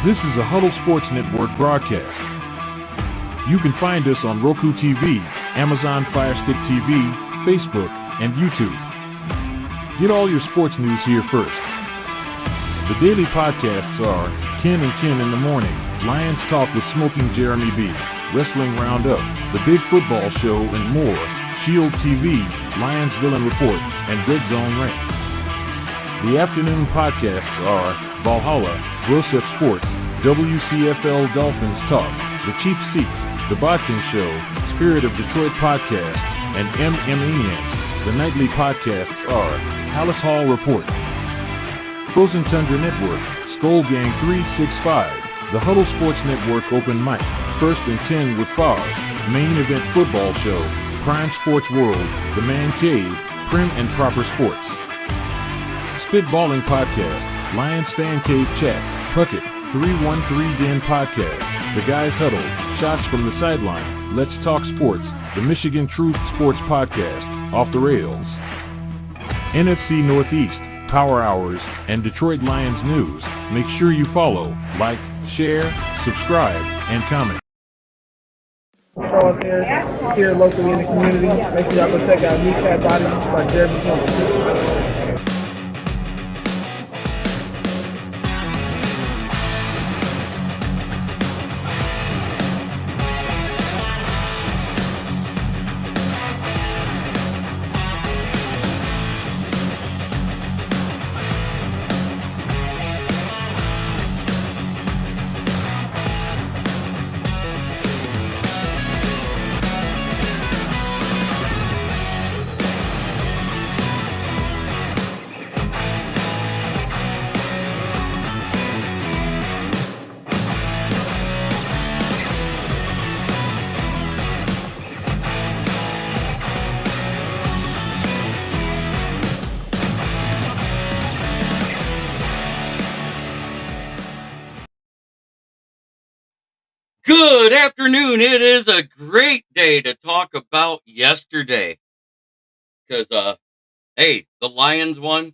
This is a Huddle Sports Network broadcast. You can find us on Roku TV, Amazon Fire Stick TV, Facebook, and YouTube. Get all your sports news here first. The daily podcasts are Ken and Ken in the Morning, Lions Talk with Smoking Jeremy B, Wrestling Roundup, The Big Football Show, and more, Shield TV, Lions Villain Report, and Red Zone Rant. The afternoon podcasts are Valhalla, Grosef Sports, WCFL Dolphins Talk, The Cheap Seats, The Bodkin Show, Spirit of Detroit Podcast, and Maniacs. The nightly podcasts are Hallis Hall Report, Frozen Tundra Network, Skull Gang 365, The Huddle Sports Network Open Mic, First and 10 with Foz, Main Event Football Show, Prime Sports World, The Man Cave, Prim and Proper Sports. Spitballing Podcast, Lions Fan Cave Chat, Puckett, 313 Den Podcast, The Guys Huddle, Shots from the Sideline, Let's Talk Sports, The Michigan Truth Sports Podcast, Off the Rails, NFC Northeast, Power Hours, and Detroit Lions News. Make sure you follow, like, share, subscribe, and comment. Show up here locally in the community. Make sure y'all go check out Kneecap Bodies by Jeremy Campbell. Good afternoon. It is a great day to talk about yesterday because, hey, the Lions won.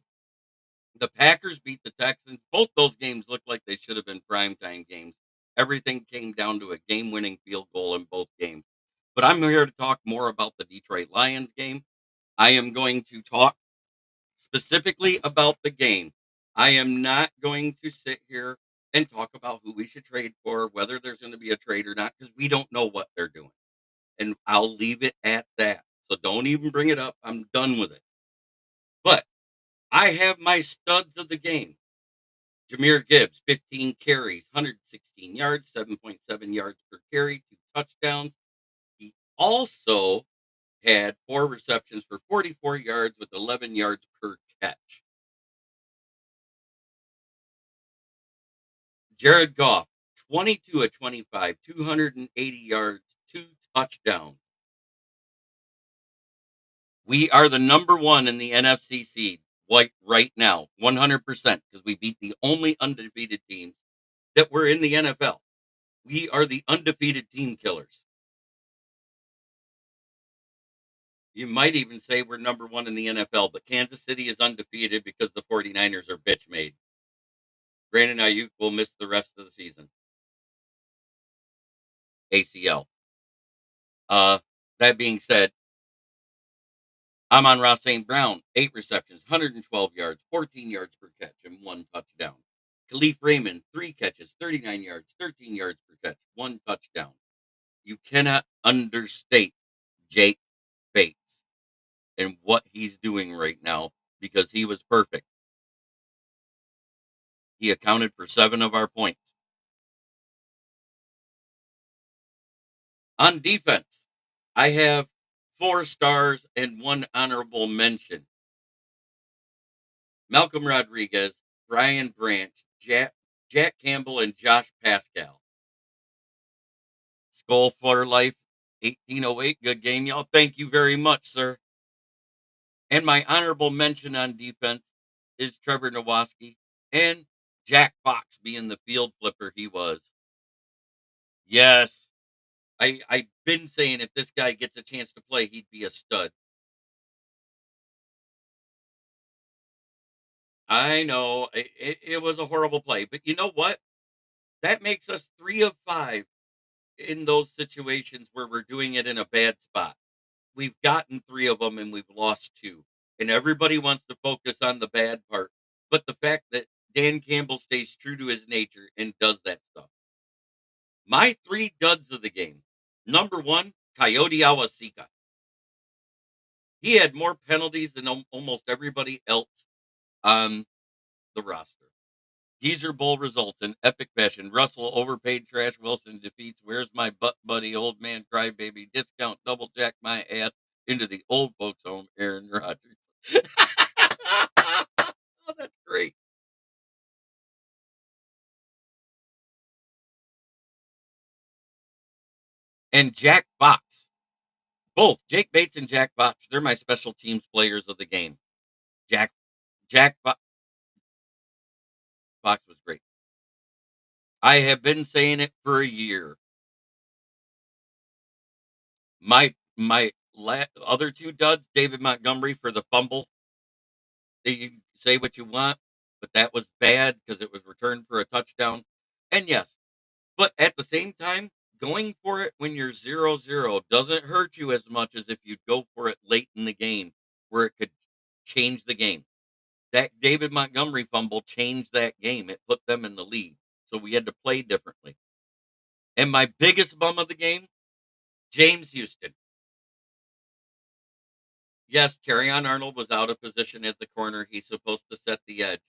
The Packers beat the Texans. Both those games looked like they should have been primetime games. Everything came down to a game-winning field goal in both games. But I'm here to talk more about the Detroit Lions game. I am going to talk specifically about the game. I am not going to sit here and talk about who we should trade for, whether there's going to be a trade or not, because we don't know what they're doing. And I'll leave it at that. So don't even bring it up. I'm done with it. But I have my studs of the game. Jahmyr Gibbs, 15 carries, 116 yards, 7.7 yards per carry, 2 touchdowns. He also had 4 receptions for 44 yards with 11 yards per catch. Jared Goff, 22 of 25, 280 yards, 2 touchdowns. We are the number one in the NFC seed right now, 100%, because we beat the only undefeated teams that were in the NFL. We are the undefeated team killers. You might even say we're number one in the NFL, but Kansas City is undefeated because the 49ers are bitch made. Brandon Ayuk will miss the rest of the season. ACL. That being said, Amon-Ra St. Brown, 8 receptions, 112 yards, 14 yards per catch, and 1 touchdown. Khalif Raymond, 3 catches, 39 yards, 13 yards per catch, 1 touchdown. You cannot understate Jake Bates and what he's doing right now because he was perfect. He accounted for 7 of our points. On defense, I have 4 stars and 1 honorable mention. Malcolm Rodriguez, Brian Branch, Jack Campbell, and Josh Pascal. Skull for Life, 1808. Good game, y'all. Thank you very much, sir. And my honorable mention on defense is Trevor Nowoski and Jack Fox being the field flipper he was. Yes, I've been saying if this guy gets a chance to play, he'd be a stud. I know it was a horrible play, but you know what? That makes us 3 of 5 in those situations where we're doing it in a bad spot. We've gotten 3 of them and we've lost 2. And everybody wants to focus on the bad part. But the fact that Dan Campbell stays true to his nature and does that stuff. My 3 duds of the game. Number 1, Coyote Awasika. He had more penalties than almost everybody else on the roster. Geezer Bowl results in epic fashion. Russell overpaid Trash Wilson defeats Where's My Butt Buddy, Old Man Crybaby, discount double jack my ass into the old folks home, Aaron Rodgers. Oh, that's great. And Jack Fox. Both Jake Bates and Jack Fox. They're my special teams players of the game. Jack Jack Fox was great. I have been saying it for a year. My other 2 duds, David Montgomery for the fumble. You can say what you want, but that was bad because it was returned for a touchdown. And yes, but at the same time, going for it when you're 0-0 doesn't hurt you as much as if you go for it late in the game where it could change the game. That David Montgomery fumble changed that game. It put them in the lead. So we had to play differently. And my biggest bum of the game, James Houston. Yes, Terrion Arnold was out of position as the corner. He's supposed to set the edge.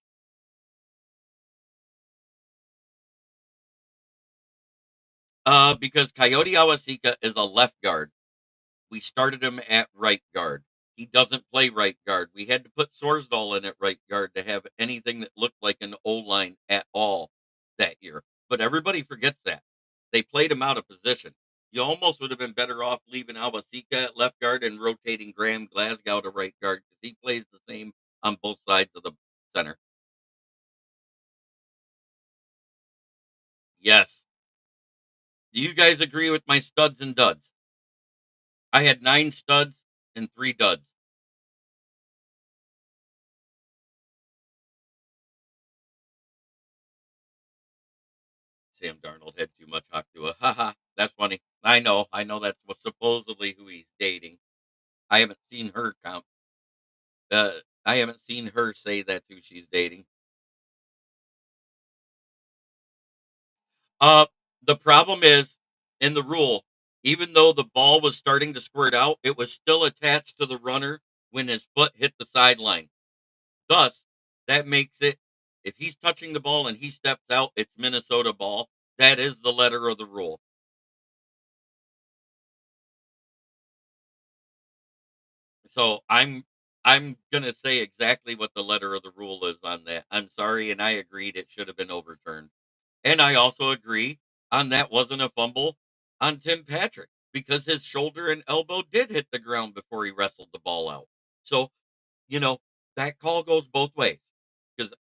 Because Coyote Awasika is a left guard. We started him at right guard. He doesn't play right guard. We had to put Sorsdahl in at right guard to have anything that looked like an O-line at all that year. But everybody forgets that. They played him out of position. You almost would have been better off leaving Awasika at left guard and rotating Graham Glasgow to right guard because he plays the same on both sides of the center. Yes. Do you guys agree with my studs and duds? I had 9 studs and 3 duds. Sam Darnold had too much Haktua. Haha, that's funny. I know that's was supposedly who he's dating. I haven't seen her count. I haven't seen her say that's who she's dating. Uh, the problem is in the rule, even though the ball was starting to squirt out, it was still attached to the runner when his foot hit the sideline. Thus, that makes it if he's touching the ball and he steps out, it's Minnesota ball. That is the letter of the rule. So I'm gonna say exactly what the letter of the rule is on that. I'm sorry, and I agreed it should have been overturned. And I also agree on that wasn't a fumble on Tim Patrick because his shoulder and elbow did hit the ground before he wrestled the ball out. So, you know, that call goes both ways because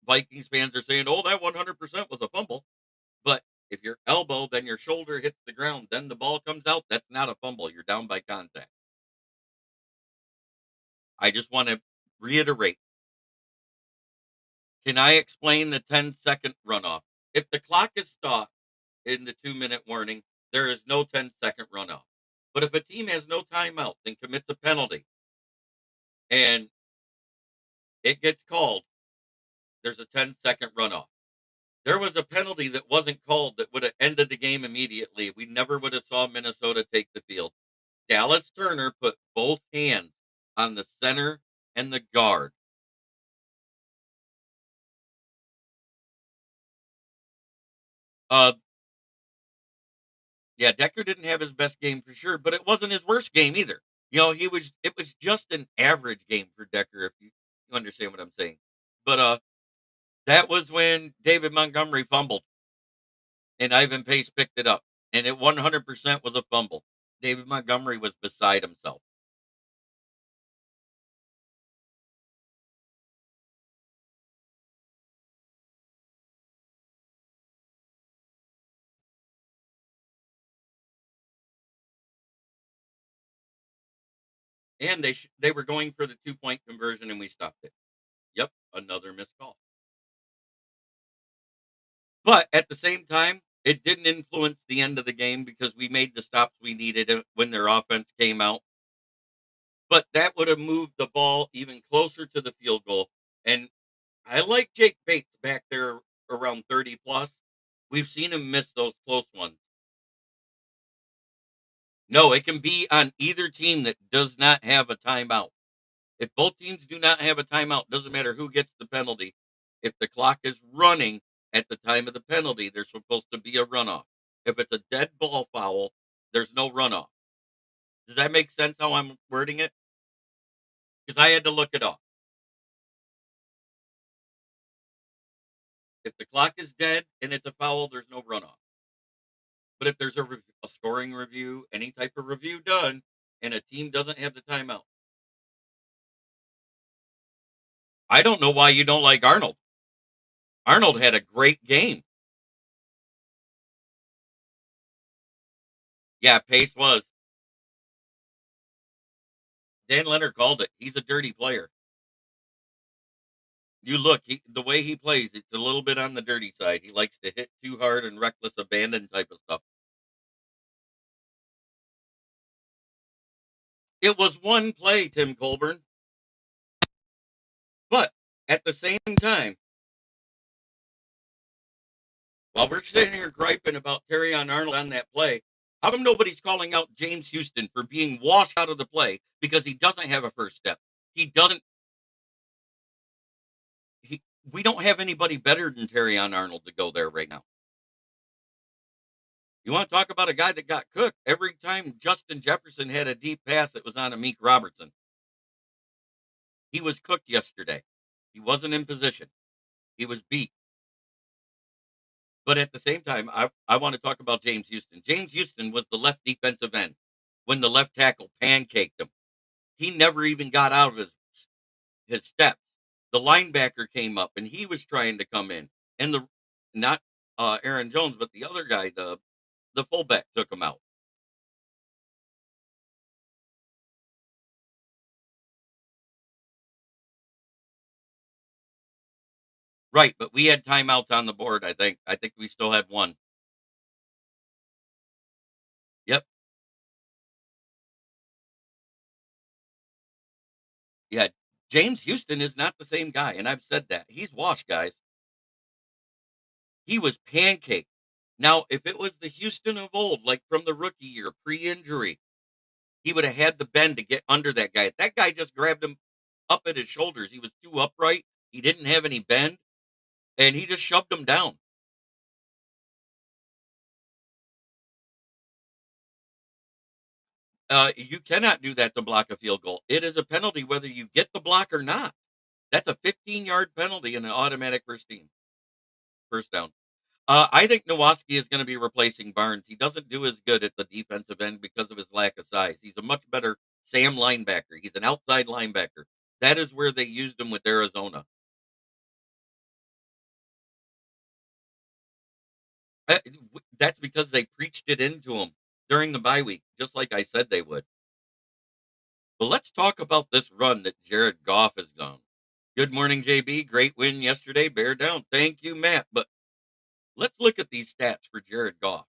Vikings fans are saying, oh, that 100% was a fumble. But if your elbow, then your shoulder hits the ground, then the ball comes out, that's not a fumble. You're down by contact. I just want to reiterate. Can I explain the 10-second runoff? If the clock is stopped in the 2-minute warning, there is no 10-second runoff. But if a team has no timeouts and commits a penalty and it gets called, there's a 10-second runoff. There was a penalty that wasn't called that would have ended the game immediately. We never would have saw Minnesota take the field. Dallas Turner put both hands on the center and the guard. Uh, Yeah, Decker didn't have his best game for sure, but it wasn't his worst game either. It was just an average game for Decker if you understand what I'm saying. But that was when David Montgomery fumbled and Ivan Pace picked it up. And it 100% was a fumble. David Montgomery was beside himself. And they were going for the 2-point conversion and we stopped it. Yep, another missed call. But at the same time, it didn't influence the end of the game because we made the stops we needed when their offense came out. But that would have moved the ball even closer to the field goal. And I like Jake Bates back there around 30 plus. We've seen him miss those close ones. No, it can be on either team that does not have a timeout. If both teams do not have a timeout, doesn't matter who gets the penalty. If the clock is running at the time of the penalty, there's supposed to be a runoff. If it's a dead ball foul, there's no runoff. Does that make sense how I'm wording it? Because I had to look it up. If the clock is dead and it's a foul, there's no runoff. But if there's a scoring review, any type of review done, and a team doesn't have the timeout, I don't know why you don't like Arnold. Arnold had a great game. Yeah, pace was. Dan Leonard called it. He's a dirty player. You look, the way he plays, it's a little bit on the dirty side. He likes to hit too hard and reckless abandon type of stuff. It was one play, Tim Colburn. But at the same time, while we're sitting here griping about Terrion Arnold on that play, how come nobody's calling out James Houston for being washed out of the play because he doesn't have a first step? He doesn't. He, we don't have anybody better than Terrion Arnold to go there right now. You want to talk about a guy that got cooked every time Justin Jefferson had a deep pass that was on a Meek Robertson. He was cooked yesterday. He wasn't in position. He was beat. But at the same time, I want to talk about James Houston. James Houston was the left defensive end when the left tackle pancaked him. He never even got out of his steps. The linebacker came up and he was trying to come in. And the not Aaron Jones, but the other guy, the fullback took him out. Right, but we had timeouts on the board, I think. I think we still had one. Yep. Yeah. James Houston is not the same guy, and I've said that. He's washed, guys. He was pancaked. Now, if it was the Houston of old, like from the rookie year, pre-injury, he would have had the bend to get under that guy. That guy just grabbed him up at his shoulders. He was too upright. He didn't have any bend, and he just shoved him down. You cannot do that to block a field goal. It is a penalty whether you get the block or not. That's a 15-yard penalty and an automatic first down. I think Nowoski is going to be replacing Barnes. He doesn't do as good at the defensive end because of his lack of size. He's a much better Sam linebacker. He's an outside linebacker. That is where they used him with Arizona. That's because they preached it into him during the bye week, just like I said they would. But let's talk about this run that Jared Goff has done. Good morning, JB. Great win yesterday. Bear down. Thank you, Matt. But let's look at these stats for Jared Goff.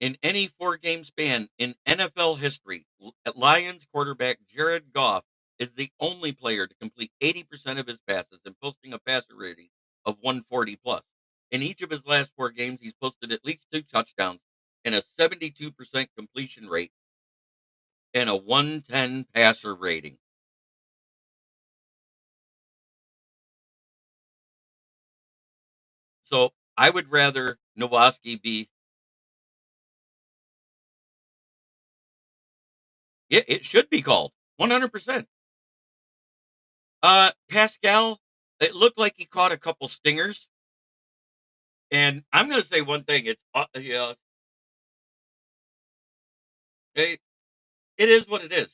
In any 4-game span in NFL history, Lions quarterback Jared Goff is the only player to complete 80% of his passes and posting a passer rating of 140 plus. In each of his last 4 games, he's posted at least 2 touchdowns and a 72% completion rate and a 110 passer rating. So I would rather Nowoski be. It should be called 100%. Pascal, it looked like he caught a couple stingers. And I'm going to say one thing. It's yeah, it, it is what it is.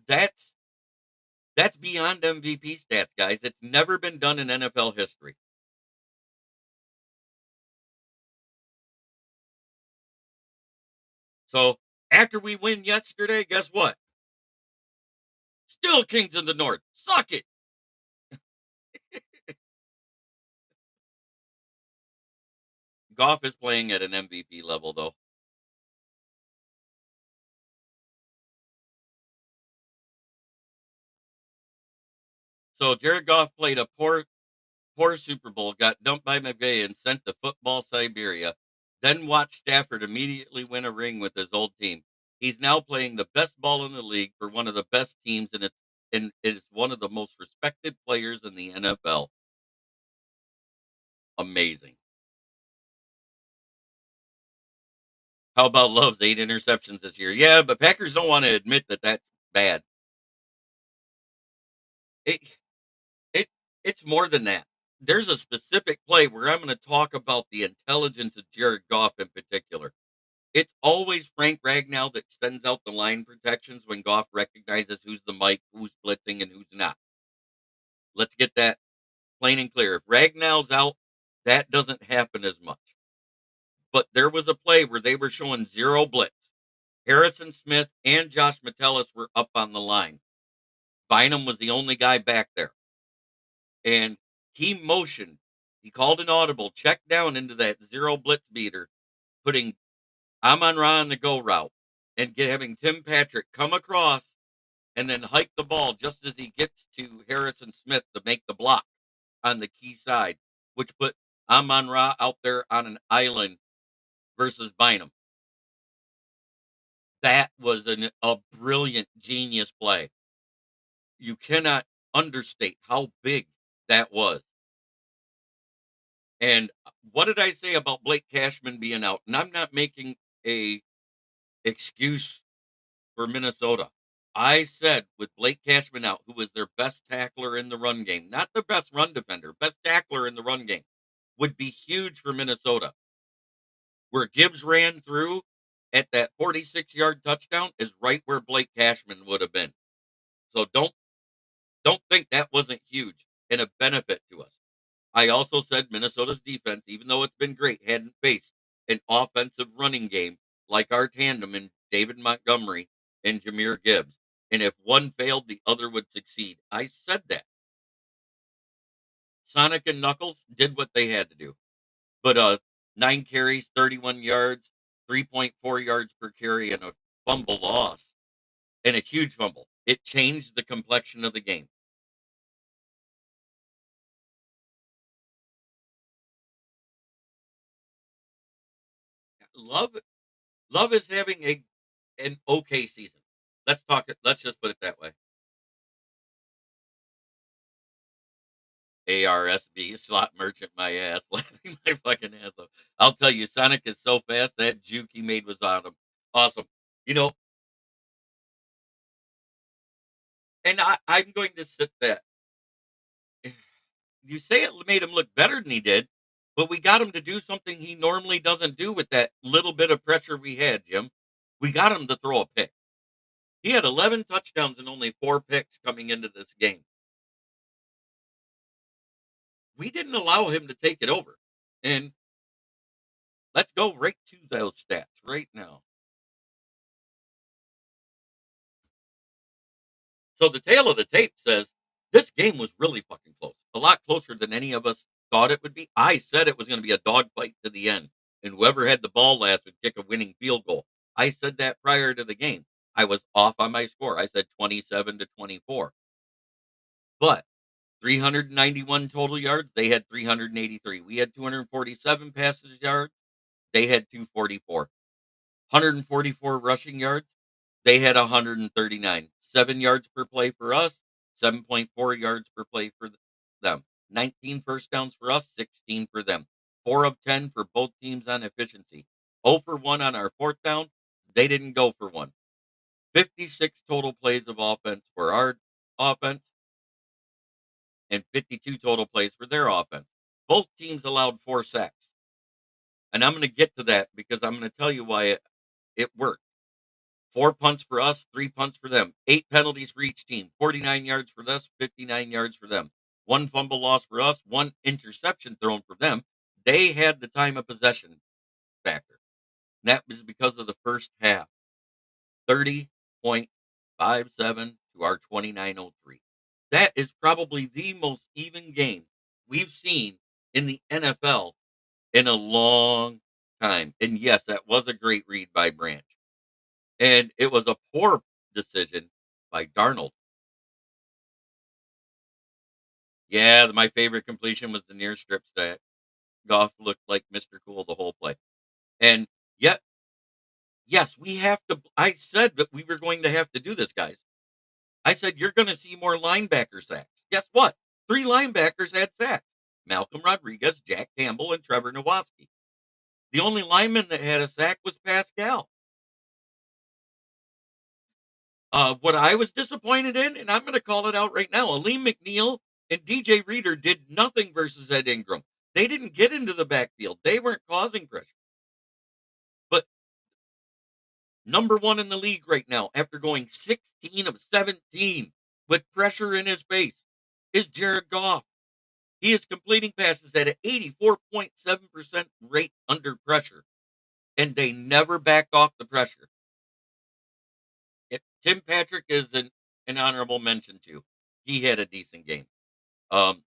That's beyond MVP stats, guys. It's never been done in NFL history. So after we win yesterday, guess what? Still Kings of the North. Suck it. Goff is playing at an MVP level, though. So Jared Goff played a poor Super Bowl, got dumped by McVay, and sent to football Siberia. Then watched Stafford immediately win a ring with his old team. He's now playing the best ball in the league for one of the best teams, and is one of the most respected players in the NFL. Amazing. How about Love's 8 interceptions this year? Yeah, but Packers don't want to admit that that's bad. It it it's more than that. There's a specific play where I'm going to talk about the intelligence of Jared Goff in particular. It's always Frank Ragnow that sends out the line protections when Goff recognizes who's the Mike, who's blitzing, and who's not. Let's get that plain and clear. If Ragnow's out, that doesn't happen as much. But there was a play where they were showing zero blitz. Harrison Smith and Josh Metellus were up on the line. Bynum was the only guy back there. And he motioned. He called an audible, checked down into that zero blitz beater, putting Amon-Ra on the go route, and having Tim Patrick come across and then hike the ball just as he gets to Harrison Smith to make the block on the key side, which put Amon-Ra out there on an island versus Bynum. That was a brilliant, genius play. You cannot understate how big that was. And what did I say about Blake Cashman being out? And I'm not making a excuse for Minnesota. I said with Blake Cashman out, who was their best tackler in the run game, not the best run defender, best tackler in the run game, would be huge for Minnesota. Where Gibbs ran through at that 46-yard touchdown is right where Blake Cashman would have been. So don't think that wasn't huge and a benefit to us. I also said Minnesota's defense, even though it's been great, hadn't faced an offensive running game like our tandem in David Montgomery and Jahmyr Gibbs. And if one failed, the other would succeed. I said that. Sonic and Knuckles did what they had to do. But 9 carries, 31 yards, 3.4 yards per carry, and a fumble loss, and a huge fumble. It changed the complexion of the game. Love Love is having an okay season. Let's talk it. Let's just put it that way. ARSB slot merchant, my ass, laughing my fucking ass off. I'll tell you, Sonic is so fast. That juke he made was on him. Awesome. You know, and I'm going to sit that. You say it made him look better than he did, but we got him to do something he normally doesn't do with that little bit of pressure we had, Jim. We got him to throw a pick. He had 11 touchdowns and only 4 picks coming into this game. We didn't allow him to take it over. And let's go right to those stats right now. So the tail of the tape says this game was really fucking close. A lot closer than any of us thought it would be. I said it was going to be a dogfight to the end, and whoever had the ball last would kick a winning field goal. I said that prior to the game. I was off on my score. I said 27-24. But 391 total yards, they had 383. We had 247 passing yards, they had 244. 144 rushing yards, they had 139. 7 yards per play for us, 7.4 yards per play for them. 19 first downs for us, 16 for them. 4 of 10 for both teams on efficiency. 0 for 1 on our fourth down. They didn't go for one. 56 total plays of offense for our offense and 52 total plays for their offense. Both teams allowed 4 sacks. And I'm going to get to that because I'm going to tell you why it worked. 4 punts for us, 3 punts for them. 8 penalties for each team. 49 yards for us, 59 yards for them. 1 fumble loss for us, 1 interception thrown for them. They had the time of possession factor. And that was because of the first half. 30.57 to to our 29-03. That is probably the most even game we've seen in the NFL in a long time. And yes, that was a great read by Branch. And it was a poor decision by Darnold. Yeah, my favorite completion was the near strip sack. Goff looked like Mr. Cool the whole play. And yet, yes, we have to. I said that we were going to have to do this, guys. I said, you're going to see more linebacker sacks. Guess what? 3 linebackers had sacks: Malcolm Rodriguez, Jack Campbell, and Trevor Nowoski. The only lineman that had a sack was Pascal. What I was disappointed in, and I'm going to call it out right now, Aleem McNeil and DJ Reader did nothing versus Ed Ingram. They didn't get into the backfield. They weren't causing pressure. But number one in the league right now, after going 16 of 17 with pressure in his face, is Jared Goff. He is completing passes at an 84.7% rate under pressure, and they never backed off the pressure. Tim Patrick is an honorable mention too. He had a decent game. Um,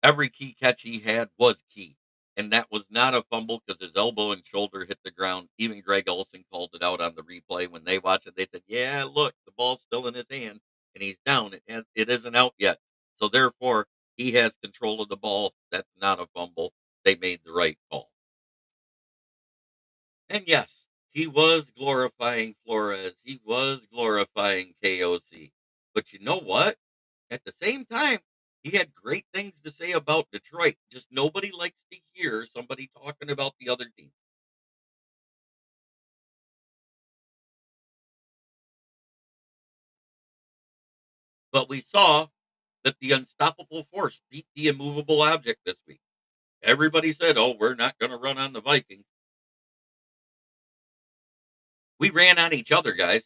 every key catch he had was key, and that was not a fumble because his elbow and shoulder hit the ground. Even Greg Olson called it out on the replay when they watched it. They said, "Yeah, look, the ball's still in his hand, and he's down. It isn't out yet, so therefore he has control of the ball. That's not a fumble. They made the right call." And yes, he was glorifying Flores. He was glorifying KOC. But you know what? At the same time, he had great things to say about Detroit. Just nobody likes to hear somebody talking about the other team. But we saw that the unstoppable force beat the immovable object this week. Everybody said, "Oh, we're not going to run on the Vikings." We ran on each other, guys.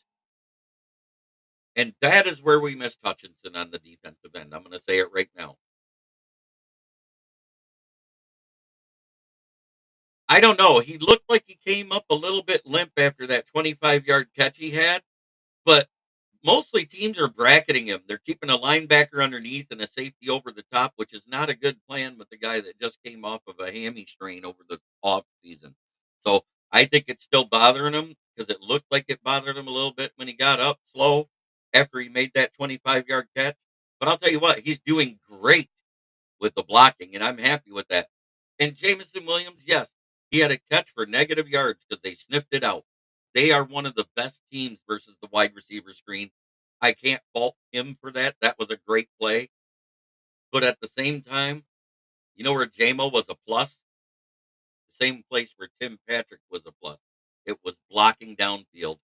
And that is where we missed Hutchinson on the defensive end. I'm going to say it right now. I don't know. He looked like he came up a little bit limp after that 25-yard catch he had, but mostly teams are bracketing him. They're keeping a linebacker underneath and a safety over the top, which is not a good plan with the guy that just came off of a hammy strain over the off season. So I think it's still bothering him because it looked like it bothered him a little bit when he got up slow after he made that 25-yard catch. But I'll tell you what, he's doing great with the blocking, and I'm happy with that. And Jameson Williams, yes, he had a catch for negative yards because they sniffed it out. They are one of the best teams versus the wide receiver screen. I can't fault him for that. That was a great play. But at the same time, you know where JMO was a plus? The same place where Tim Patrick was a plus. It was blocking downfield.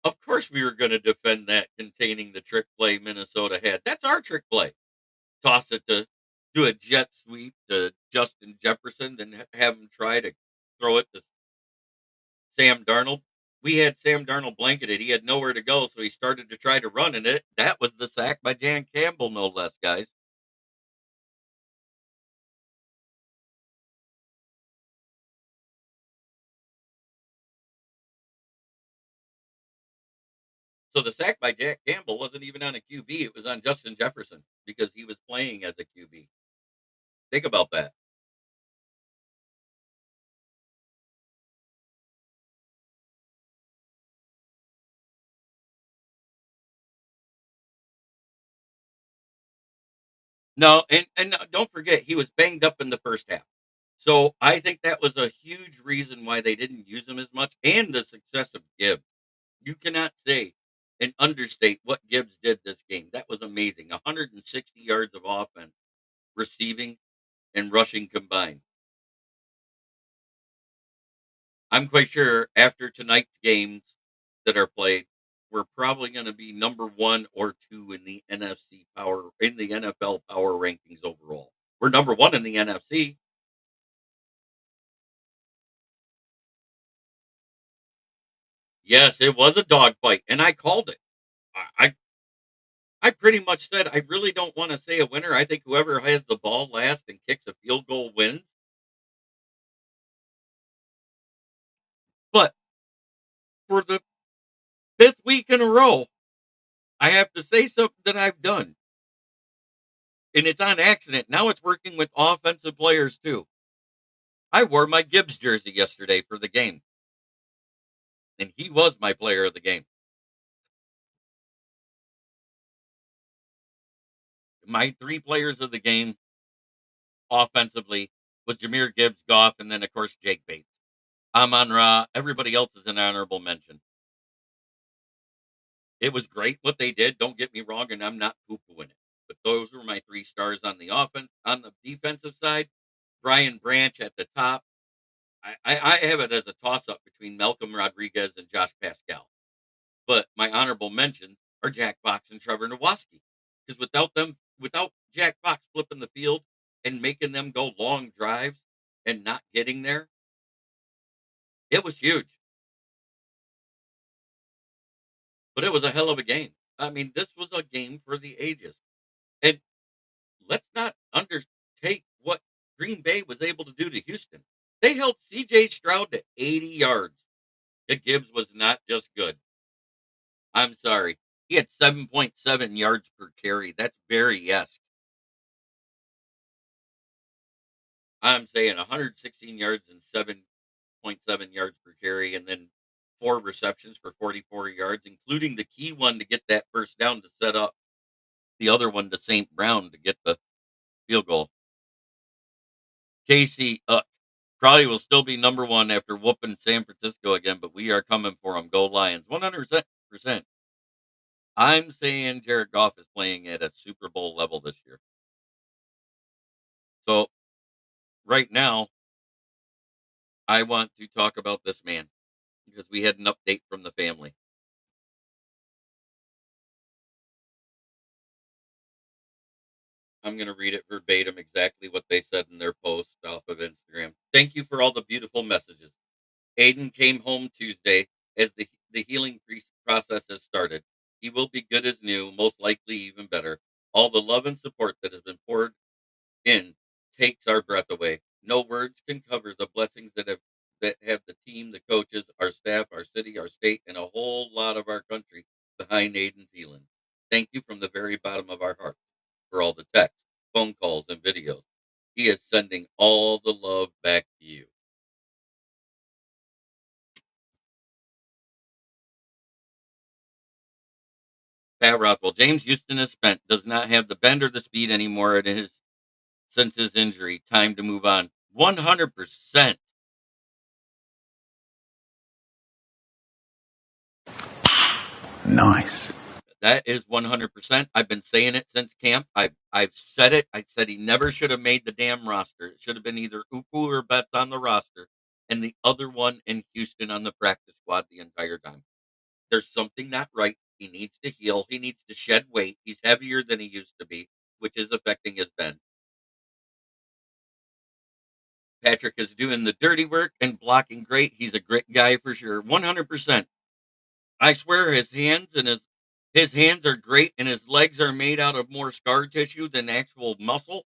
Of course, we were going to defend that containing the trick play Minnesota had. That's our trick play. Toss it to do a jet sweep to Justin Jefferson, then have him try to throw it to Sam Darnold. We had Sam Darnold blanketed. He had nowhere to go, so he started to try to run in it. That was the sack by Dan Campbell, no less, guys. So the sack by Jack Campbell wasn't even on a QB. It was on Justin Jefferson because he was playing as a QB. Think about that. No, and don't forget he was banged up in the first half. So I think that was a huge reason why they didn't use him as much, and the success of Gibbs. You cannot say and understate what Gibbs did this game. That was amazing. 160 yards of offense, receiving and rushing combined. I'm quite sure after tonight's games that are played, we're probably going to be number 1 or 2 in the NFL power rankings overall. We're number 1 in the NFC. Yes, it was a dogfight, and I called it. I I pretty much said I really don't want to say a winner. I think whoever has the ball last and kicks a field goal wins. But for the 5th week in a row, I have to say something that I've done, and it's on accident. Now it's working with offensive players too. I wore my Gibbs jersey yesterday for the game, and he was my player of the game. My 3 players of the game offensively was Jahmyr Gibbs, Goff, and then, of course, Jake Bates. Amon-Ra, everybody else is an honorable mention. It was great what they did, don't get me wrong, and I'm not poo-pooing it, but those were my 3 stars on the offense. On the defensive side, Brian Branch at the top. I have it as a toss-up between Malcolm Rodriguez and Josh Pascal, but my honorable mentions are Jack Fox and Trevor Nowaski, because without Jack Fox flipping the field and making them go long drives and not getting there, it was huge. But it was a hell of a game. I mean, this was a game for the ages. And let's not undertake what Green Bay was able to do to Houston. They held CJ Stroud to 80 yards. The Gibbs was not just good. I'm sorry. He had 7.7 yards per carry. That's very esque. I'm saying 116 yards and 7.7 yards per carry, and then 4 receptions for 44 yards, including the key one to get that first down to set up the other one to St. Brown to get the field goal. Casey probably will still be number 1 after whooping San Francisco again, but we are coming for them. Go Lions. 100%. I'm saying Jared Goff is playing at a Super Bowl level this year. So right now, I want to talk about this man because we had an update from the family. I'm going to read it verbatim exactly what they said in their post off of Instagram. Thank you for all the beautiful messages. Aiden came home Tuesday as the healing process has started. He will be good as new, most likely even better. All the love and support that has been poured in takes our breath away. No words can cover the blessings that have the team, the coaches, our staff, our city, our state, and a whole lot of our country behind Aiden's healing. Thank you from the very bottom of our hearts for all the texts, phone calls, and videos. He is sending all the love back to you. Pat Rothwell. James Houston is spent. Does not have the bend or the speed anymore since his injury. Time to move on. 100%. Nice. That is 100%. I've been saying it since camp. I've said it. I said he never should have made the damn roster. It should have been either Uku or Betts on the roster, and the other one in Houston on the practice squad the entire time. There's something not right. He needs to heal. He needs to shed weight. He's heavier than he used to be, which is affecting his bend. Patrick is doing the dirty work and blocking great. He's a great guy for sure. 100%. I swear his hands are great and his legs are made out of more scar tissue than actual muscle,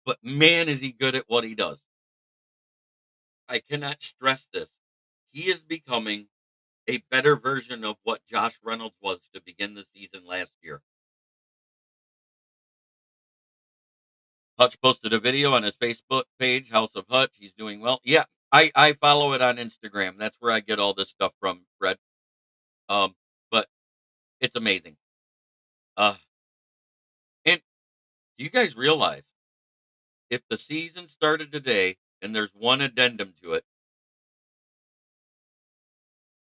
but man is he good at what he does. I cannot stress this. He is becoming a better version of what Josh Reynolds was to begin the season last year. Hutch posted a video on his Facebook page, House of Hutch. He's doing well. Yeah, I follow it on Instagram. That's where I get all this stuff from, Fred. But it's amazing. And do you guys realize if the season started today and there's one addendum to it,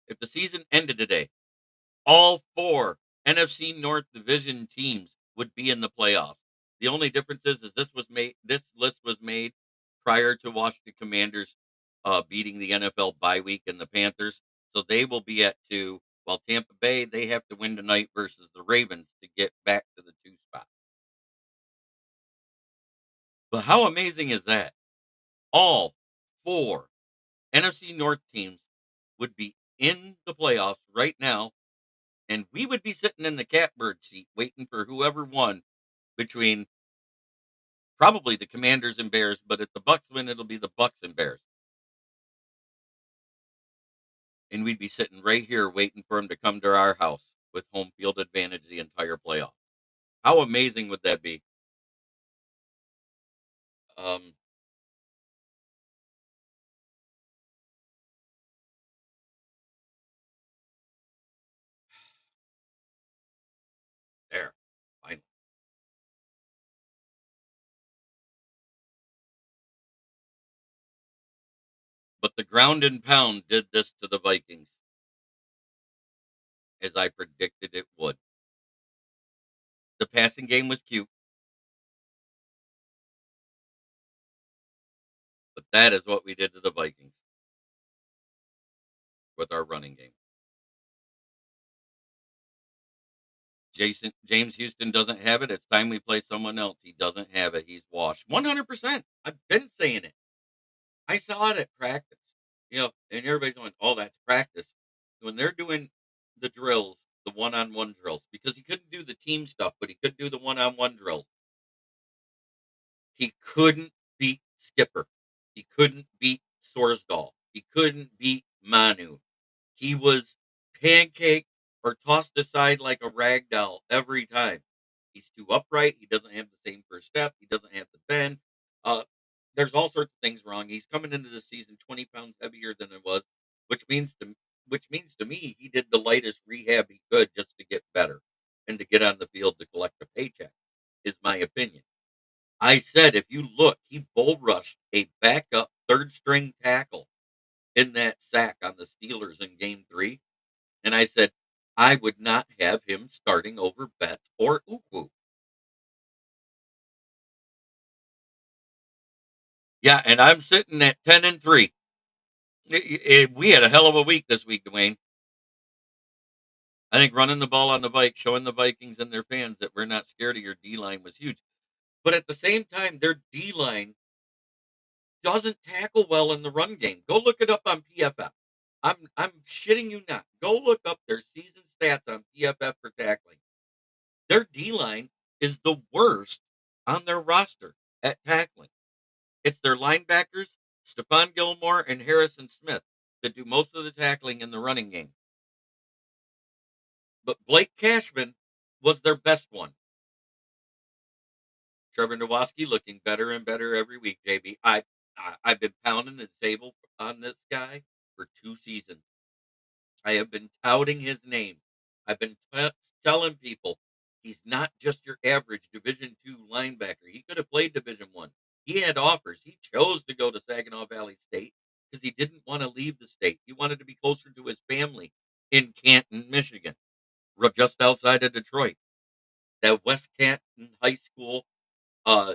if the season ended today, all 4 NFC North division teams would be in the playoffs. The only difference is this list was made prior to Washington Commanders beating the NFL bye week and the Panthers. So they will be at 2, while Tampa Bay, they have to win tonight versus the Ravens to get back to the 2 spot. But how amazing is that? All 4 NFC North teams would be in the playoffs right now, and we would be sitting in the catbird seat waiting for whoever won between probably the Commanders and Bears, but if the Bucks win, it'll be the Bucks and Bears. and we'd be sitting right here waiting for him to come to our house with home field advantage the entire playoff. How amazing would that be? Um, there, finally. But the ground and pound did this to the Vikings, as I predicted it would. The passing game was cute, but that is what we did to the Vikings with our running game. James Houston doesn't have it. It's time we play someone else. He doesn't have it. He's washed. 100%. I've been saying it. I saw it at practice. And everybody's going, "Oh, that's practice." When they're doing the drills, the one-on-one drills, because he couldn't do the team stuff, but he could do the one-on-one drills. He couldn't beat Skipper. He couldn't beat Sorsdahl. He couldn't beat Manu. He was pancaked or tossed aside like a rag doll every time. He's too upright. He doesn't have the same first step. He doesn't have the bend. Uh, there's all sorts of things wrong. He's coming into the season 20 pounds heavier than it was, which means to which means to me he did the lightest rehab he could just to get better and to get on the field to collect a paycheck. Is my opinion. I said if you look, he bull rushed a backup third string tackle in that sack on the Steelers in game 3. And I said, I would not have him starting over Betts or Ukwu. Yeah, and I'm sitting at 10-3. We had a hell of a week this week, Dwayne. I think running the ball on the bike, showing the Vikings and their fans that we're not scared of your D line was huge. But at the same time, their D line doesn't tackle well in the run game. Go look it up on PFF. I'm shitting you not. Go look up their season stats on PFF for tackling. Their D line is the worst on their roster at tackling. It's their linebackers, Stephon Gilmore and Harrison Smith, that do most of the tackling in the running game. But Blake Cashman was their best one. Trevor Nowoski looking better and better every week, JB. I've been pounding the table on this guy for 2 seasons. I have been touting his name. I've been telling people he's not just your average Division II linebacker. He could have played Division I. He had offers. He chose to go to Saginaw Valley State because he didn't want to leave the state. He wanted to be closer to his family in Canton, Michigan, just outside of Detroit. That West Canton High School uh,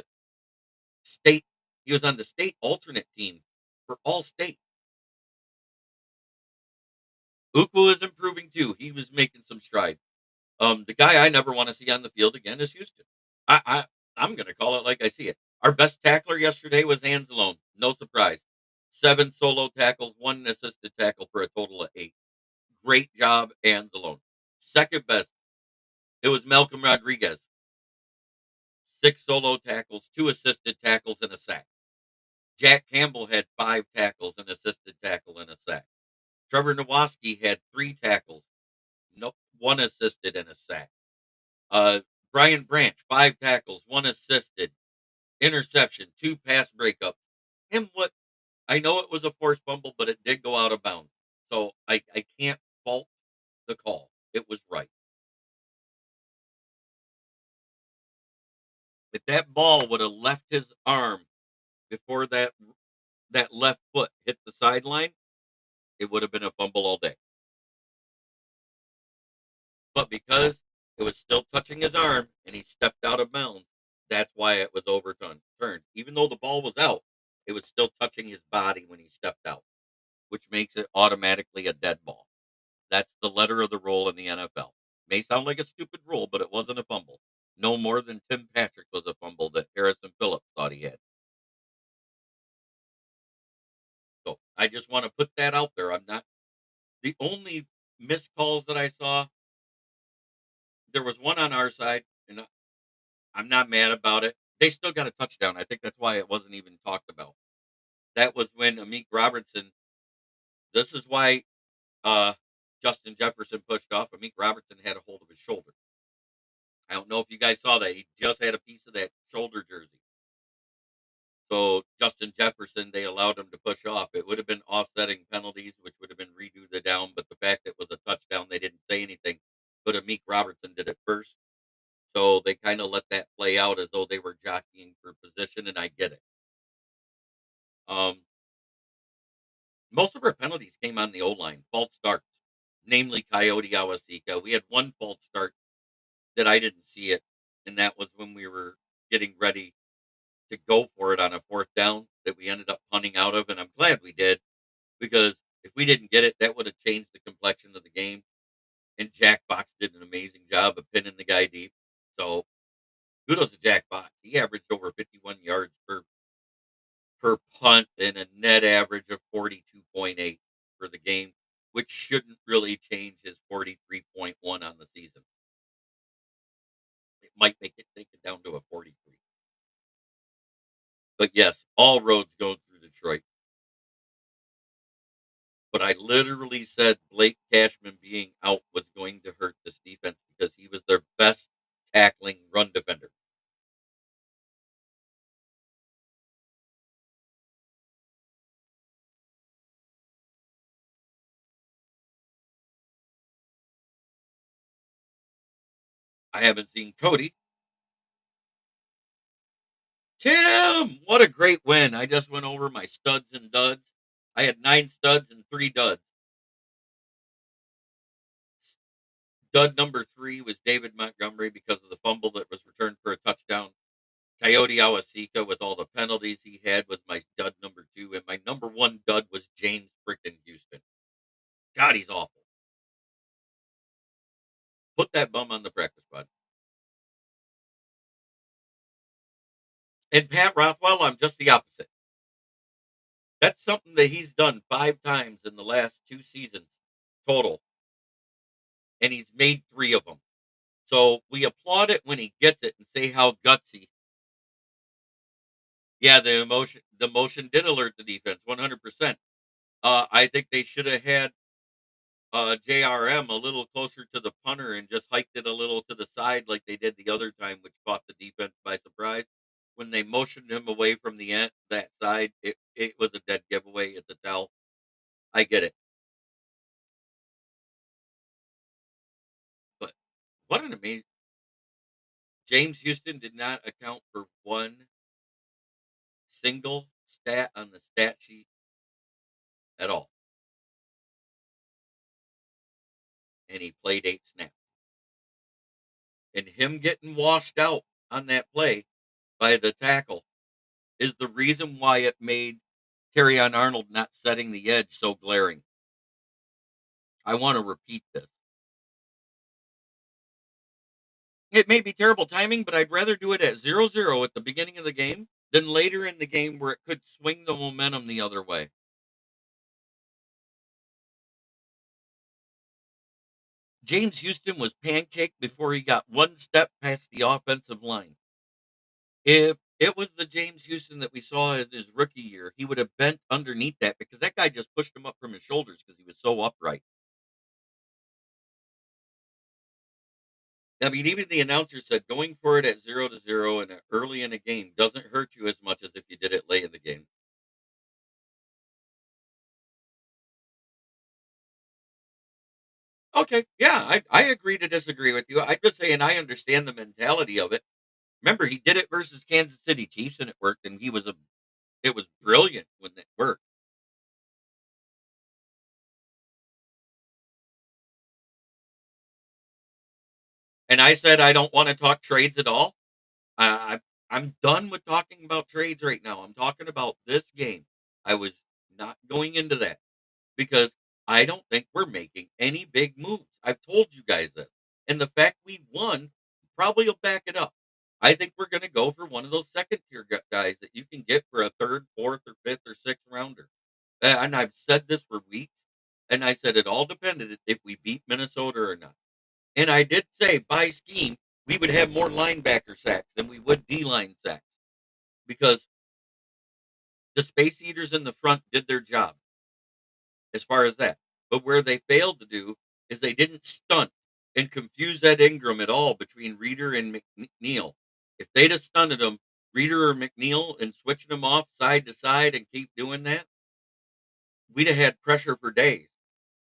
state. He was on the state alternate team for all state. Ukwu is improving too. He was making some strides. The guy I never want to see on the field again is Houston. I'm going to call it like I see it. Our best tackler yesterday was Anzalone. No surprise. 7 solo tackles, 1 assisted tackle for a total of 8. Great job, Anzalone. Second best, it was Malcolm Rodriguez. 6 solo tackles, 2 assisted tackles, and a sack. Jack Campbell had 5 tackles, an assisted tackle, and a sack. Trevor Nowoski had 3 tackles, no, 1 assisted, and a sack. Brian Branch, 5 tackles, 1 assisted, interception, 2 pass breakups. And what I know it was a forced fumble, but it did go out of bounds. So I can't fault the call. It was right. If that ball would have left his arm before that left foot hit the sideline, it would have been a fumble all day. But because it was still touching his arm and he stepped out of bounds, that's why it was overturned. Even though the ball was out, it was still touching his body when he stepped out, which makes it automatically a dead ball. That's the letter of the rule in the NFL. May sound like a stupid rule, but it wasn't a fumble. No more than Tim Patrick was a fumble that Harrison Phillips thought he had. So I just want to put that out there. I'm not the only missed calls that I saw. There was one on our side, and I'm not mad about it. They still got a touchdown. I think that's why it wasn't even talked about. That was when Amik Robertson. This is why uh, Justin Jefferson pushed off, Amik Robertson had a hold of his shoulder. I don't know if you guys saw that. He just had a piece of that shoulder jersey. So Justin Jefferson, they allowed him to push off. It would have been offsetting penalties, which would have been redo the down, but the fact it was a touchdown, they didn't say anything. But Amik Robertson did it first. So they kind of let that play out as though they were jockeying for position, and I get it. Um, Most of our penalties came on the O line, false starts, namely Coyote Awasika. We had one false start that I didn't see it, and that was when we were getting ready to go for it on a fourth down that we ended up punting out of, and I'm glad we did because if we didn't get it, that would have changed the complexion of the game. And Jack Fox did an amazing job of pinning the guy deep. So kudos to Jack Fox. He averaged over 51 yards per punt and a net average of 42.8 for the game, which shouldn't really change his 43.1 on the season. It might make it take it down to a 43. But yes, all roads go through Detroit. But I literally said Blake Cashman being out was going to hurt this defense because he was their best tackling run defender. I haven't seen Cody. Tim, what a great win. I just went over my studs and duds. I had 9 studs and 3 duds. Dud number 3 was David Montgomery because of the fumble that was returned for a touchdown. Coyote Awasika, with all the penalties he had, was my dud number 2. And my number 1 dud was James frickin' Houston. God, he's awful. Put that bum on the practice squad. And Pat Rothwell, I'm just the opposite. That's something that he's done 5 times in the last 2 seasons total. And he's made 3 of them. So we applaud it when he gets it and say how gutsy. Yeah, the motion did alert the defense 100%. I think they should have had JRM a little closer to the punter and just hiked it a little to the side like they did the other time, which caught the defense by surprise. When they motioned him away from the end that side, it was a dead giveaway. It's a tell. I get it, but what an amazing James Houston did not account for one single stat on the stat sheet at all, and he played 8 snaps. And him getting washed out on that play by the tackle is the reason why it made Terrion Arnold not setting the edge so glaring. I want to repeat this. It may be terrible timing, but I'd rather do it at 0-0 at the beginning of the game than later in the game where it could swing the momentum the other way. James Houston was pancaked before he got one step past the offensive line. If it was the James Houston that we saw in his rookie year, he would have bent underneath that because that guy just pushed him up from his shoulders because he was so upright. I mean, even the announcer said going for it at 0-0 and early in a game doesn't hurt you as much as if you did it late in the game. Okay, yeah, I agree to disagree with you. I'm just saying I understand the mentality of it. Remember, he did it versus Kansas City Chiefs and it worked, and it was brilliant when it worked. And I said I don't want to talk trades at all. I'm done with talking about trades right now. I'm talking about this game. I was not going into that because I don't think we're making any big moves. I've told you guys this. And the fact we won probably will back it up. I think we're going to go for one of those second tier guys that you can get for a third, fourth, or fifth, or sixth rounder. And I've said this for weeks. And I said it all depended if we beat Minnesota or not. And I did say by scheme, we would have more linebacker sacks than we would D line sacks because the space eaters in the front did their job as far as that. But where they failed to do is they didn't stunt and confuse Ed Ingram at all between Reeder and McNeil. If they'd have stunted him, Reeder or McNeil, and switching them off side to side and keep doing that, we'd have had pressure for days.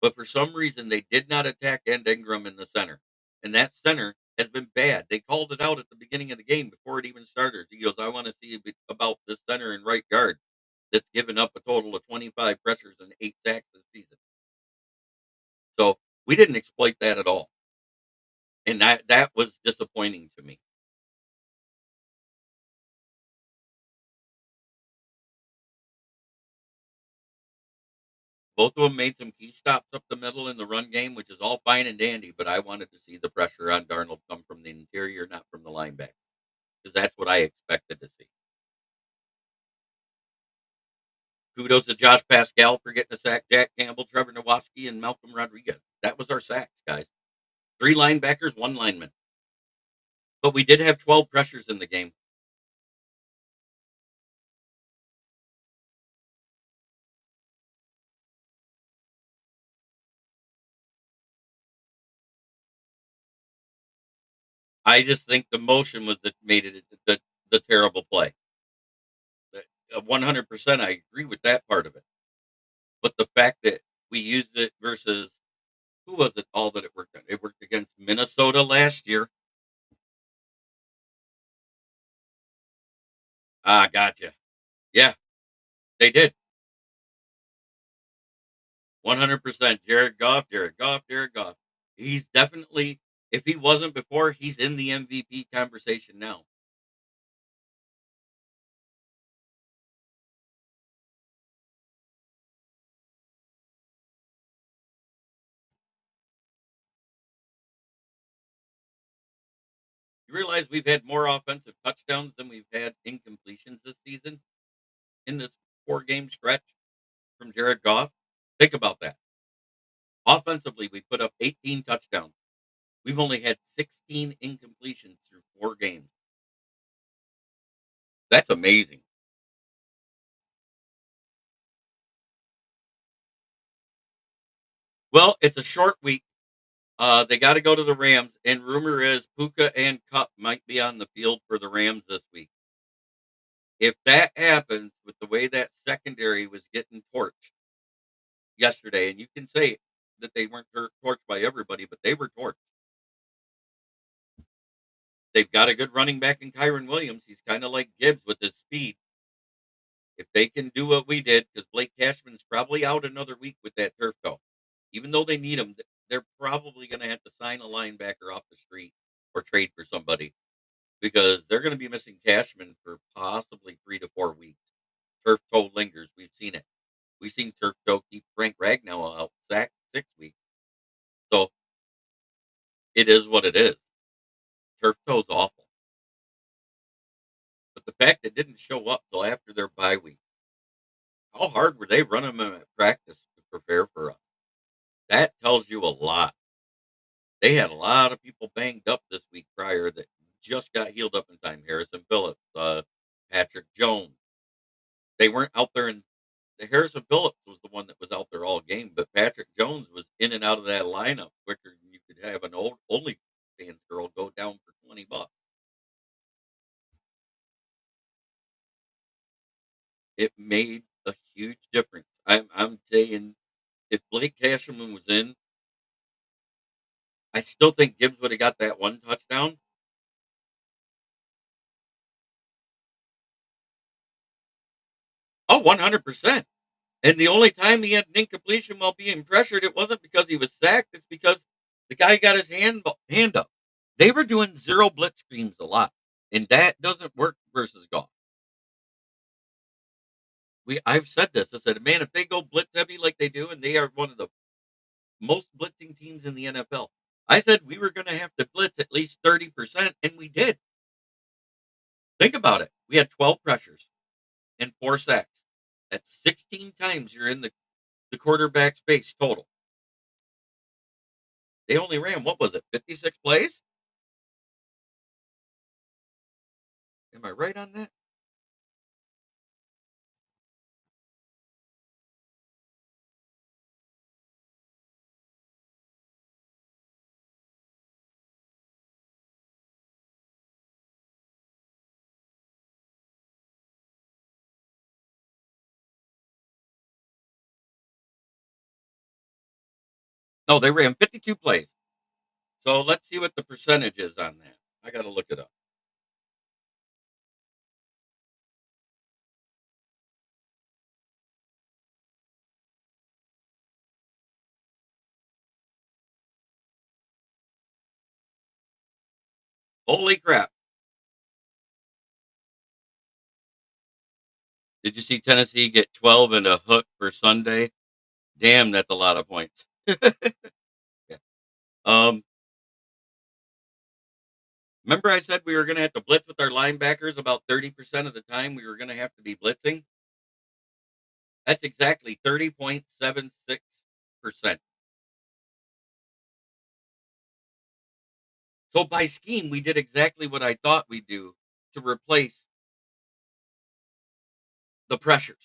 But for some reason, they did not attack Ed Ingram in the center. And that center has been bad. They called it out at the beginning of the game before it even started. He goes, I want to see about this center and right guard that's given up a total of 25 pressures and 8 sacks this season. So we didn't exploit that at all. And that was disappointing to me. Both of them made some key stops up the middle in the run game, which is all fine and dandy, but I wanted to see the pressure on Darnold come from the interior, not from the linebacker, because that's what I expected to see. Kudos to Josh Pascal for getting a sack, Jack Campbell, Trevor Nowatzki, and Malcolm Rodriguez. That was our sacks, guys. 3 linebackers, 1 lineman. But we did have 12 pressures in the game. I just think the motion was that made it the terrible play. 100%, I agree with that part of it. But the fact that we used it versus who was it all that it worked on? It worked against Minnesota last year. Ah, gotcha. Yeah, they did. 100%. Jared Goff, Jared Goff, Jared Goff. He's definitely, if he wasn't before, he's in the MVP conversation now. You realize we've had more offensive touchdowns than we've had incompletions this season in this 4-game stretch from Jared Goff? Think about that. Offensively, we put up 18 touchdowns. We've only had 16 incompletions through 4 games. That's amazing. Well, it's a short week. They got to go to the Rams, and rumor is Puka and Cup might be on the field for the Rams this week. If that happens with the way that secondary was getting torched yesterday, and you can say that they weren't torched by everybody, but they were torched. They've got a good running back in Kyron Williams. He's kind of like Gibbs with his speed. If they can do what we did, because Blake Cashman's probably out another week with that turf toe. Even though they need him, they're probably going to have to sign a linebacker off the street or trade for somebody because they're going to be missing Cashman for possibly 3 to 4 weeks. Turf toe lingers. We've seen it. We've seen turf toe keep Frank Ragnow out 6 weeks. So it is what it is. Turf toe's awful. But the fact it didn't show up till after their bye week, how hard were they running them at practice to prepare for us? That tells you a lot. They had a lot of people banged up this week prior that just got healed up in time. Harrison Phillips, Patrick Jones. They weren't out there, and Harrison Phillips was the one that was out there all game, but Patrick Jones was in and out of that lineup quicker than you could have an old OnlyFans girl go down for $20. It made a huge difference. I'm saying if Blake Cashman was in, I still think Gibbs would have got that one touchdown. Oh, 100%. And the only time he had an incompletion while being pressured, it wasn't because he was sacked. It's because the guy got his hand up. They were doing zero blitz screens a lot, and that doesn't work versus golf. I've said this. I said, man, if they go blitz heavy like they do, and they are one of the most blitzing teams in the NFL, I said we were going to have to blitz at least 30%, and we did. Think about it. We had 12 pressures and 4 sacks. That's 16 times you're in the quarterback's face total. They only ran, what was it, 56 plays? Am I right on that? No, they ran 52 plays. So let's see what the percentage is on that. I got to look it up. Holy crap. Did you see Tennessee get 12 and a hook for Sunday? Damn, that's a lot of points. Yeah. Um, Remember I said we were going to have to blitz with our linebackers about 30% of the time we were going to have to be blitzing? That's exactly 30.76%. So by scheme, we did exactly what I thought we'd do to replace the pressures.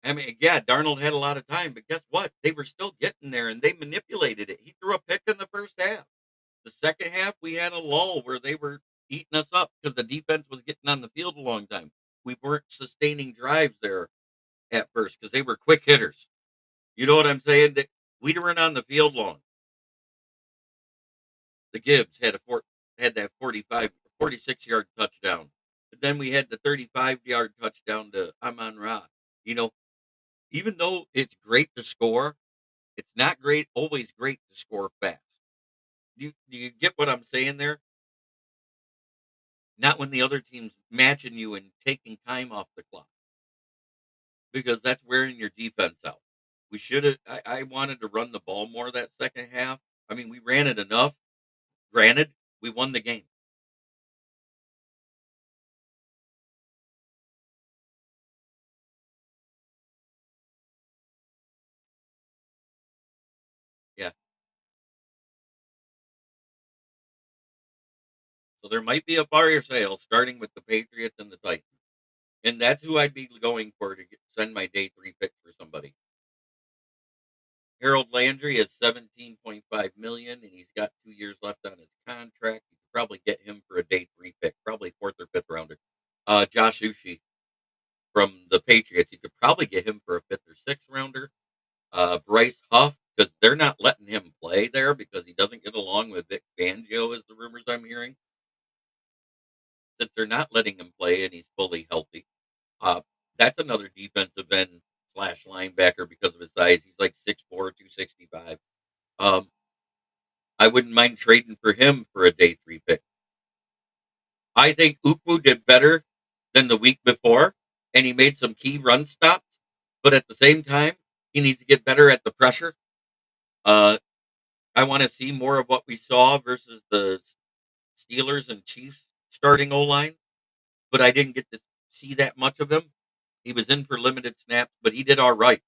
I mean, yeah, Darnold had a lot of time, but guess what? They were still getting there and they manipulated it. He threw a pick in the first half. The second half, we had a lull where they were eating us up because the defense was getting on the field a long time. We weren't sustaining drives there at first because they were quick hitters. You know what I'm saying? We weren't on the field long. The Gibbs had that 46-yard touchdown. But then we had the 35-yard touchdown to Amon Ra. You know, even though it's great to score, it's not always great to score fast. Do you get what I'm saying there? Not when the other team's matching you and taking time off the clock because that's wearing your defense out. We should have. I wanted to run the ball more that second half. I mean, we ran it enough. Granted, we won the game. Yeah. So there might be a fire sale starting with the Patriots and the Titans. And that's who I'd be going for to send my day three pick for somebody. Harold Landry is 17.5 million and he's got 2 years left on his contract. You could probably get him for a day three pick, probably fourth or fifth rounder. Josh Uche from the Patriots, you could probably get him for a fifth or sixth rounder. Bryce Huff, because they're not letting him play there because he doesn't get along with Vic Fangio, is the rumors I'm hearing. Since they're not letting him play and he's fully healthy, uh, that's another defensive end slash linebacker because of his size. He's like 6'4", 265. Um, I wouldn't mind trading for him for a day three pick. I think Ukwu did better than the week before, and he made some key run stops. But at the same time, he needs to get better at the pressure. Uh, I want to see more of what we saw versus the Steelers and Chiefs starting O line, but I didn't get to see that much of him. He was in for limited snaps, but he did all right.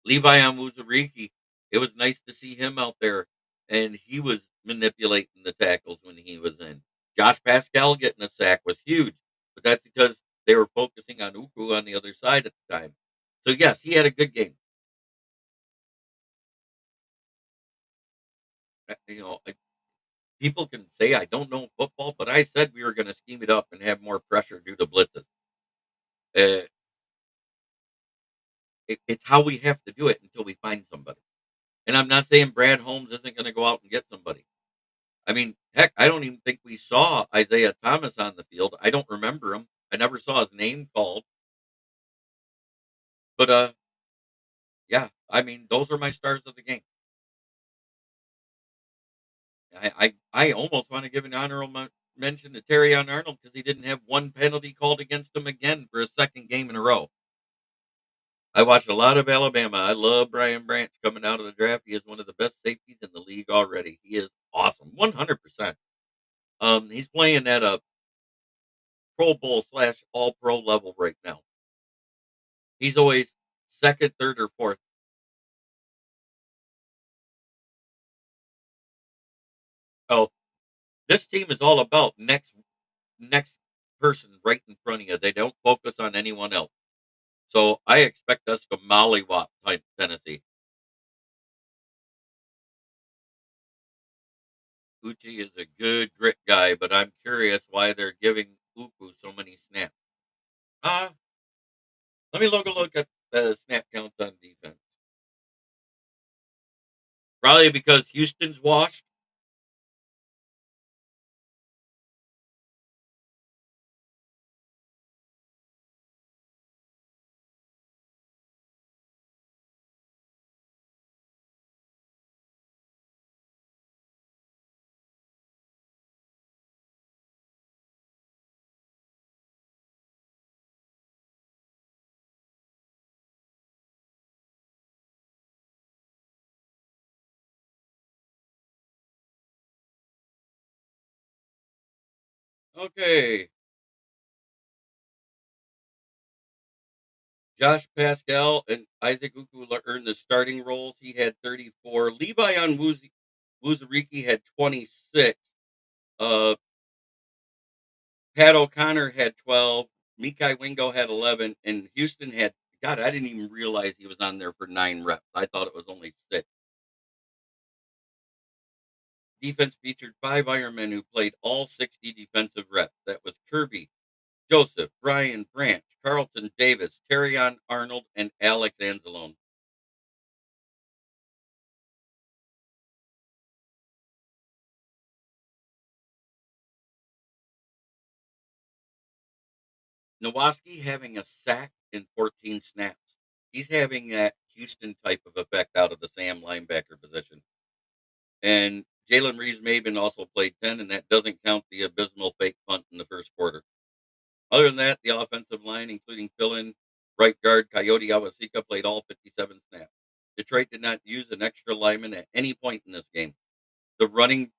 Levi Amuzariki, it was nice to see him out there, and he was manipulating the tackles when he was in. Josh Pascal getting a sack was huge, but that's because they were focusing on Uku on the other side at the time. So yes, he had a good game. You know, people can say I don't know football, but I said we were going to scheme it up and have more pressure due to blitzes. Uh, it's how we have to do it until we find somebody. And I'm not saying Brad Holmes isn't going to go out and get somebody. I mean, heck, I don't even think we saw Isaiah Thomas on the field. I don't remember him. I never saw his name called. But yeah, I mean, those are my stars of the game. I almost want to give an honorable mention to Terry Arnold because he didn't have one penalty called against him again for a second game in a row. I watched a lot of Alabama. I love Brian Branch coming out of the draft. He is one of the best safeties in the league already. He is awesome, 100%. He's playing at a Pro Bowl slash All Pro level right now. He's always second, third, or fourth. Oh, this team is all about next person right in front of you. They don't focus on anyone else. So I expect us to mollywop Tennessee. Uchi is a good grit guy, but I'm curious why they're giving Uku so many snaps. Uh, Let me look at the snap counts on defense. Probably because Houston's washed. Okay. Josh Pascal and Isaac Ukula earned the starting roles. He had 34. Levi on Wuzariki had 26. Uh, Pat O'Connor had 12. Mikai Wingo had 11. And Houston had, God, I didn't even realize he was on there for 9 reps. I thought it was only 6. Defense featured 5 Ironmen who played all 60 defensive reps. That was Kirby, Joseph, Brian Branch, Carlton Davis, Terrion Arnold, and Alex Anzalone. Nowoski having a sack in 14 snaps. He's having that Houston type of effect out of the Sam linebacker position. And Jalen Reeves Maven also played 10, and that doesn't count the abysmal fake punt in the first quarter. Other than that, the offensive line, including fill-in right guard Coyote Awasika, played all 57 snaps. Detroit did not use an extra lineman at any point in this game. The running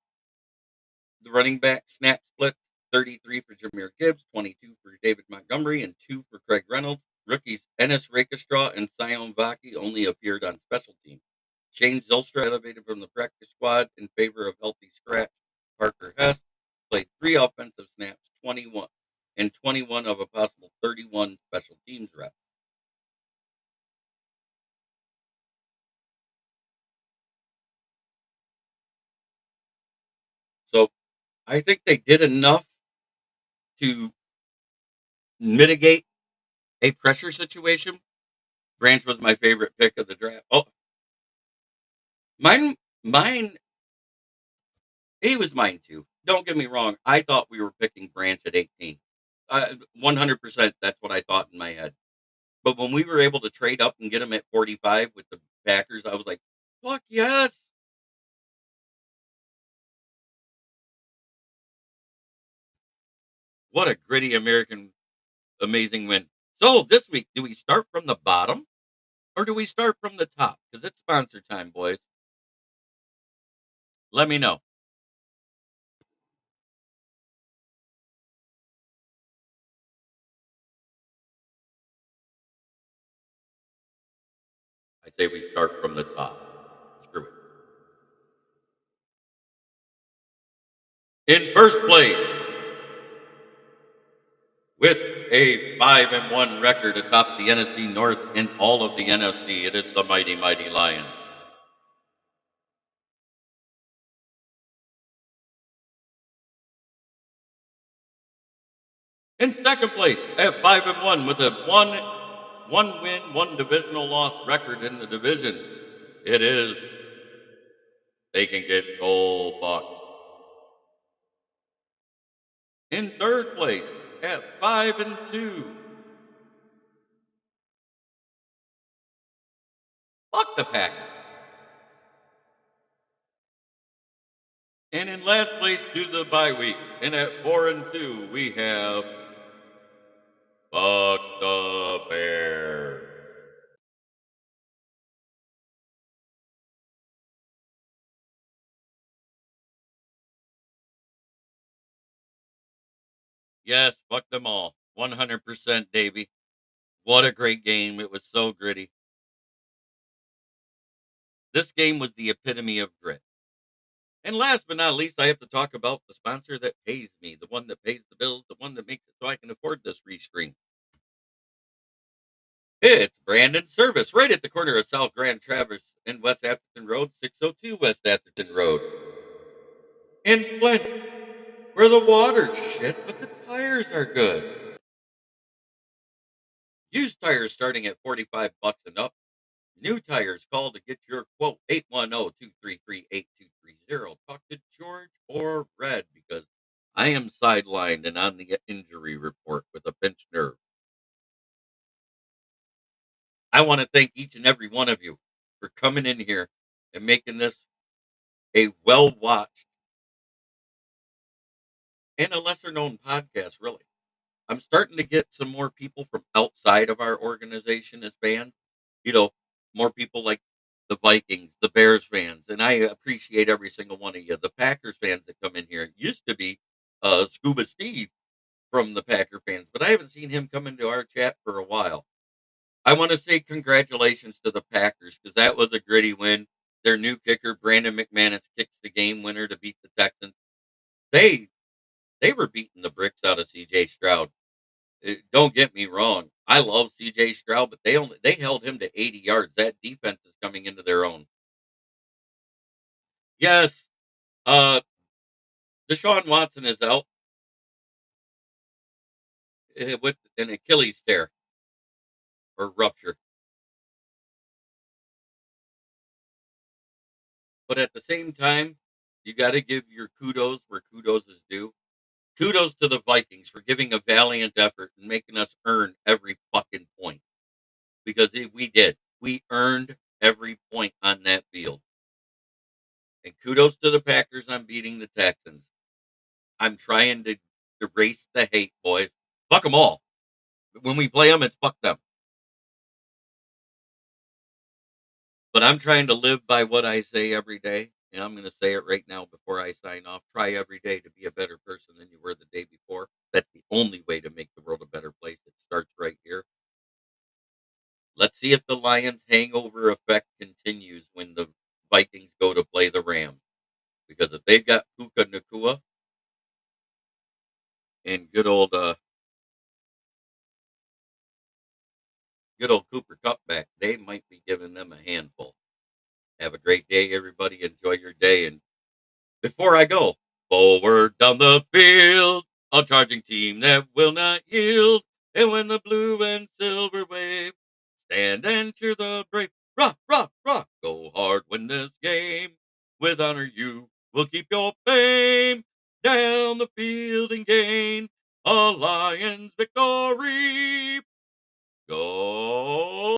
The running back snap split 33 for Jameer Gibbs, 22 for David Montgomery, and 2 for Craig Reynolds. Rookies Ennis Rakestraw and Sion Vaki only appeared on special teams. Shane Zylstra, elevated from the practice squad in favor of healthy scratch Parker Hess, played 3 offensive snaps, 21, and 21 of a possible 31 special teams reps. So I think they did enough to mitigate a pressure situation. Branch was my favorite pick of the draft. Oh, mine, he was mine too. Don't get me wrong. I thought we were picking Branch at 18. 100%. That's what I thought in my head. But when we were able to trade up and get him at 45 with the Packers, I was like, fuck yes. What a gritty American amazing win. So this week, do we start from the bottom or do we start from the top? Because it's sponsor time, boys. Let me know. I say we start from the top. Screw it. In first place, with a 5-1 record atop the NFC North and all of the NFC, it is the mighty, mighty Lions. In second place, at 5-1 with a one win, one divisional loss record in the division, it is they can get Skull fucked. In third place, at 5-2, fuck the Packers. And in last place, due to the bye week, and at 4-2, we have fuck the Bears. Yes, fuck them all. 100%, Davy. What a great game. It was so gritty. This game was the epitome of grit. And last but not least, I have to talk about the sponsor that pays me, the one that pays the bills, the one that makes it so I can afford this restream. It's Brandon Service, right at the corner of South Grand Traverse and West Atherton Road, 602 West Atherton Road. In Flint, where the water's shit, but the tires are good. Used tires starting at $45 and up. New tires, call to get your quote 810-233-8230. Talk to George or Red because I am sidelined and on the injury report with a pinched nerve. I want to thank each and every one of you for coming in here and making this a well watched and a lesser known podcast, really. I'm starting to get some more people from outside of our organization as fans. You know, more people like the Vikings, the Bears fans, and I appreciate every single one of you. The Packers fans that come in here. It used to be Scuba Steve from the Packer fans, but I haven't seen him come into our chat for a while. I want to say congratulations to the Packers because that was a gritty win. Their new kicker, Brandon McManus, kicks the game winner to beat the Texans. They they were beating the bricks out of CJ Stroud. Don't get me wrong. I love CJ Stroud, but they held him to 80 yards. That defense is coming into their own. Yes, uh, Deshaun Watson is out with an Achilles tear or rupture. But at the same time, you got to give your kudos where kudos is due. Kudos to the Vikings for giving a valiant effort and making us earn every fucking point because we did. We earned every point on that field. And kudos to the Packers on beating the Texans. I'm trying to erase the hate, boys. Fuck them all. When we play them, it's fuck them. But I'm trying to live by what I say every day. And I'm going to say it right now before I sign off. Try every day to be a better person than you were the day before. That's the only way to make the world a better place. It starts right here. Let's see if the Lions' hangover effect continues when the Vikings go to play the Rams. Because if they've got Puka Nakua and good old Cooper Cup back, they might be giving them a handful. Have a great day, everybody. Enjoy your day. And before I go, forward down the field, a charging team that will not yield. And when the blue and silver wave, stand and cheer the brave. Rock, rock, rock. Go hard, win this game. With honor, you will keep your fame. Down the field and gain a lot.